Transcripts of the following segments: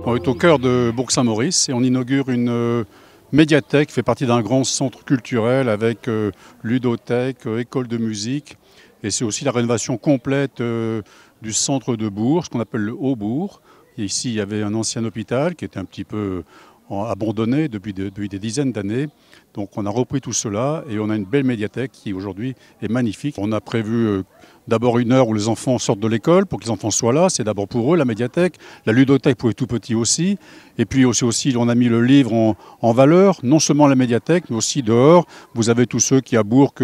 On est au cœur de Bourg-Saint-Maurice et on inaugure une médiathèque qui fait partie d'un grand centre culturel avec ludothèque, école de musique. Et c'est aussi la rénovation complète du centre de Bourg, ce qu'on appelle le Haut-Bourg. Et ici, il y avait un ancien hôpital qui était un petit peu abandonné depuis des dizaines d'années. Donc on a repris tout cela et on a une belle médiathèque qui aujourd'hui est magnifique. On a prévu d'abord une heure où les enfants sortent de l'école pour que les enfants soient là. C'est d'abord pour eux la médiathèque, la ludothèque pour les tout petits aussi. Et puis aussi on a mis le livre en valeur, non seulement la médiathèque mais aussi dehors. Vous avez tous ceux qui à Bourg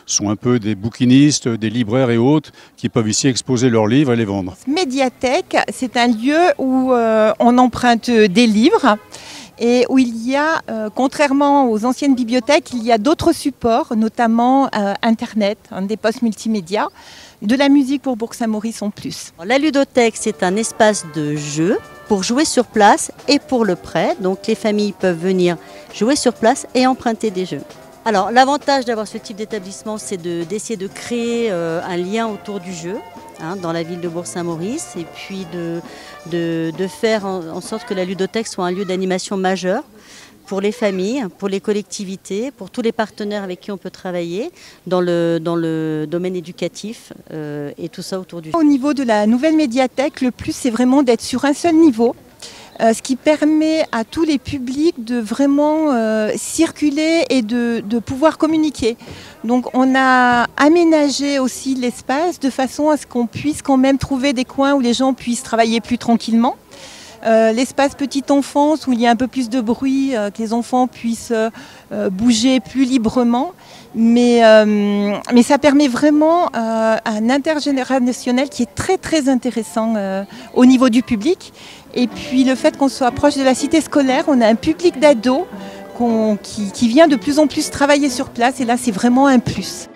sont un peu des bouquinistes, des libraires et autres qui peuvent ici exposer leurs livres et les vendre. Médiathèque, c'est un lieu où on emprunte des livres. Et où il y a, contrairement aux anciennes bibliothèques, il y a d'autres supports, notamment Internet, des postes multimédia, de la musique pour Bourg-Saint-Maurice en plus. La ludothèque, c'est un espace de jeu pour jouer sur place et pour le prêt. Donc les familles peuvent venir jouer sur place et emprunter des jeux. Alors l'avantage d'avoir ce type d'établissement, c'est d'essayer de créer un lien autour du jeu. Dans la ville de Bourg-Saint-Maurice et puis de faire en sorte que la ludothèque soit un lieu d'animation majeur pour les familles, pour les collectivités, pour tous les partenaires avec qui on peut travailler dans le domaine éducatif et tout ça autour du jeu. Au niveau de la nouvelle médiathèque, le plus c'est vraiment d'être sur un seul niveau. Ce qui permet à tous les publics de vraiment circuler et de pouvoir communiquer. Donc on a aménagé aussi l'espace de façon à ce qu'on puisse quand même trouver des coins où les gens puissent travailler plus tranquillement. L'espace petite enfance où il y a un peu plus de bruit, que les enfants puissent bouger plus librement. Mais ça permet vraiment un intergénérationnel qui est très très intéressant au niveau du public. Et puis le fait qu'on soit proche de la cité scolaire, on a un public d'ados qui vient de plus en plus travailler sur place et là c'est vraiment un plus.